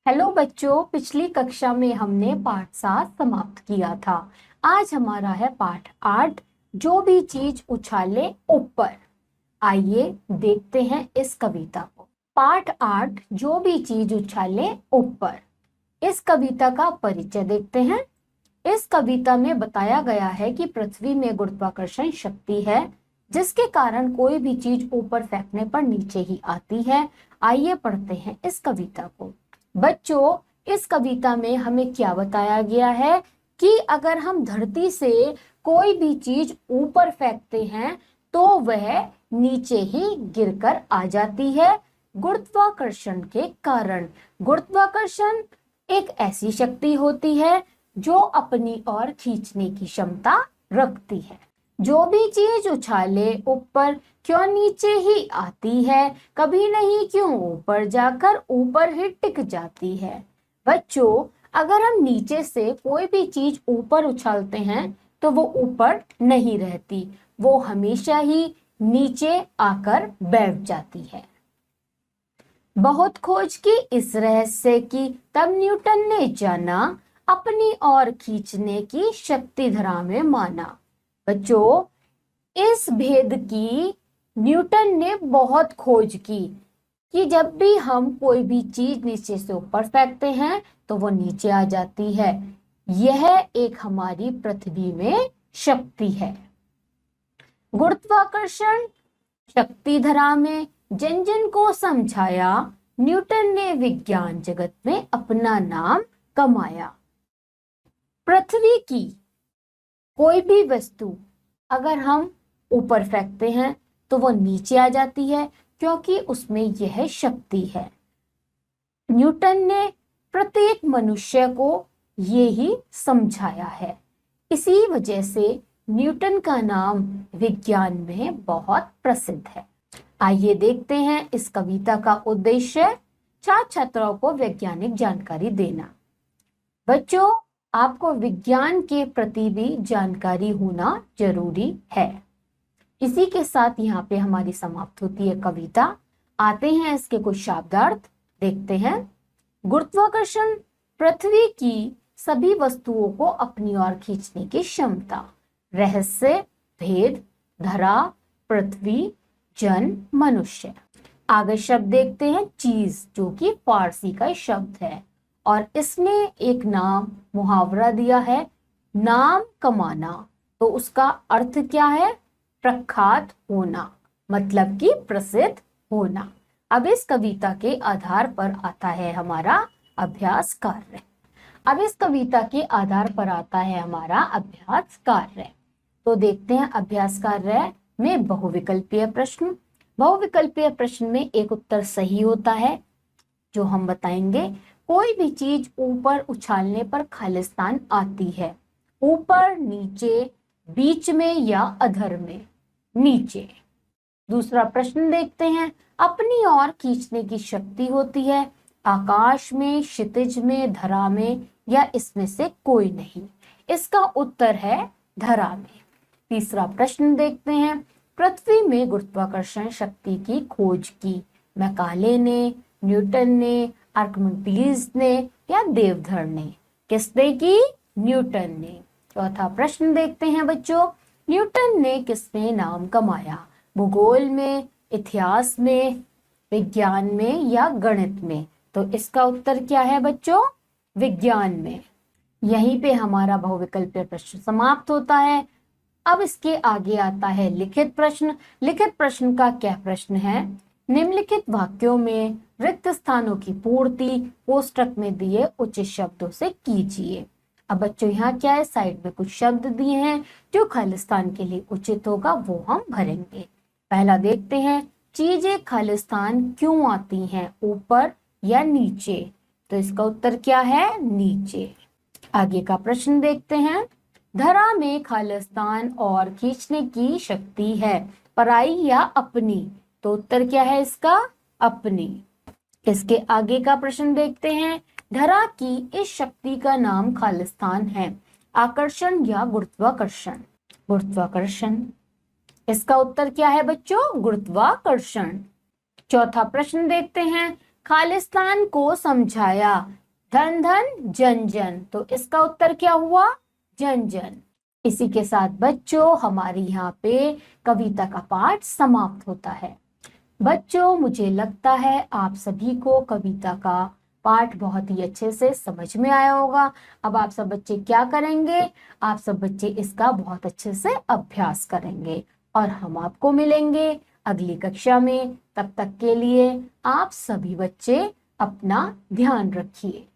Hello बच्चों, पिछली कक्षा में हमने पाठ 7 समाप्त किया था। आज हमारा है पाठ 8, जो भी चीज उछाले ऊपर। आइए देखते हैं इस कविता को। पाठ 8, जो भी चीज उछाले ऊपर। इस कविता का परिचय देखते हैं। इस कविता में बताया गया है कि पृथ्वी में गुरुत्वाकर्षण शक्ति है, जिसके कारण कोई भी चीज ऊपर फेंकने पर नीचे ही आती है। आइए पढ़ते हैं इस कविता को। बच्चों, इस कविता में हमें क्या बताया गया है कि अगर हम धरती से कोई भी चीज ऊपर फेंकते हैं तो वह नीचे ही गिरकर आ जाती है गुरुत्वाकर्षण के कारण। गुरुत्वाकर्षण एक ऐसी शक्ति होती है जो अपनी ओर खींचने की क्षमता रखती है। जो भी चीज उछाले ऊपर क्यों नीचे ही आती है, कभी नहीं क्यों ऊपर जाकर ऊपर ही टिक जाती है। बच्चों, अगर हम नीचे से कोई भी चीज ऊपर उछालते हैं तो वो ऊपर नहीं रहती, वो हमेशा ही नीचे आकर बैठ जाती है। बहुत खोज की इस रहस्य की, तब न्यूटन ने जाना, अपनी ओर खींचने की शक्ति धरा में माना। बच्चों, इस भेद की न्यूटन ने बहुत खोज की कि जब भी हम कोई भी चीज नीचे से ऊपर फेंकते हैं तो वो नीचे आ जाती है। यह एक हमारी पृथ्वी में शक्ति है। गुरुत्वाकर्षण शक्ति धरा में जन जन को समझाया, न्यूटन ने विज्ञान जगत में अपना नाम कमाया। पृथ्वी की कोई भी वस्तु अगर हम ऊपर फेंकते हैं तो वो नीचे आ जाती है, क्योंकि उसमें यह शक्ति है। न्यूटन ने प्रत्येक मनुष्य को ये ही समझाया है। इसी वजह से न्यूटन का नाम विज्ञान में बहुत प्रसिद्ध है। आइए देखते हैं इस कविता का उद्देश्य। छात्र छात्राओं को वैज्ञानिक जानकारी देना। बच्चों, आपको विज्ञान के प्रति भी जानकारी होना जरूरी है। इसी के साथ यहाँ पे हमारी समाप्त होती है कविता। आते हैं इसके कुछ शब्दार्थ देखते हैं। गुरुत्वाकर्षण पृथ्वी की सभी वस्तुओं को अपनी ओर खींचने की क्षमता। रहस्य, भेद, धरा, पृथ्वी, जन, मनुष्य। आगे शब्द देखते हैं चीज, जो कि फारसी का शब्द है और इसमें एक नाम मुहावरा दिया है, नाम कमाना। तो उसका अर्थ क्या है? प्रख्यात होना, मतलब कि प्रसिद्ध होना। अब इस कविता के आधार पर आता है हमारा अभ्यास कार्य। अब इस कविता के आधार पर आता है हमारा अभ्यास कार्य। तो देखते हैं अभ्यास कार्य में बहुविकल्पीय प्रश्न। बहुविकल्पीय प्रश्न में एक उत्तर सही होता है, जो हम बताएंगे। कोई भी चीज ऊपर उछालने पर खालिस्तान आती है। ऊपर, नीचे, बीच में या अधर में? नीचे। दूसरा प्रश्न देखते हैं। अपनी ओर खींचने की शक्ति होती है आकाश में, क्षितिज में, धरा में या इसमें से कोई नहीं? इसका उत्तर है धरा में। तीसरा प्रश्न देखते हैं। पृथ्वी में गुरुत्वाकर्षण शक्ति की खोज की मैकाले ने, न्यूटन ने, आर्किमिडीज ने या देवधर ने? किसने की? न्यूटन ने। चौथा प्रश्न देखते हैं बच्चों। न्यूटन ने किसमें नाम कमाया? भूगोल में, इतिहास में, विज्ञान में या गणित में? तो इसका उत्तर क्या है बच्चों? विज्ञान में। यहीं पे हमारा बहुविकल्पीय प्रश्न समाप्त होता है। अब इसके आगे आता है लिखित प्रश्न। लिखित प्रश्न का क्या प्रश्न है? निम्नलिखित वाक्यों में रिक्त स्थानों की पूर्ति कोष्ठक में दिए उचित शब्दों से कीजिए। अब बच्चों, यहाँ क्या है? साइड में कुछ शब्द दिए हैं जो खालिस्तान के लिए उचित होगा, वो हम भरेंगे। पहला देखते हैं। चीजें खालिस्तान क्यों आती हैं, ऊपर या नीचे? तो इसका उत्तर क्या है? नीचे। आगे का प्रश्न देखते हैं। धरा में खालिस्तान और खींचने की शक्ति है, पराई या अपनी? तो उत्तर क्या है इसका? अपनी। इसके आगे का प्रश्न देखते हैं। धरा की इस शक्ति का नाम खालिस्तान है, आकर्षण या गुरुत्वाकर्षण? गुरुत्वाकर्षण। इसका उत्तर क्या है बच्चों? गुरुत्वाकर्षण। चौथा प्रश्न देखते हैं। खालिस्तान को समझाया, धन धन जन जन, तो इसका उत्तर क्या हुआ, जन जन। इसी के साथ बच्चों हमारी यहाँ पे कविता का पाठ समाप्त होता है। बच्चों मुझे लगता है आप सभी को कविता का पाठ बहुत ही अच्छे से समझ में आया होगा। अब आप सब बच्चे क्या करेंगे, आप सब बच्चे इसका बहुत अच्छे से अभ्यास करेंगे और हम आपको मिलेंगे अगली कक्षा में। तब तक के लिए आप सभी बच्चे अपना ध्यान रखिए।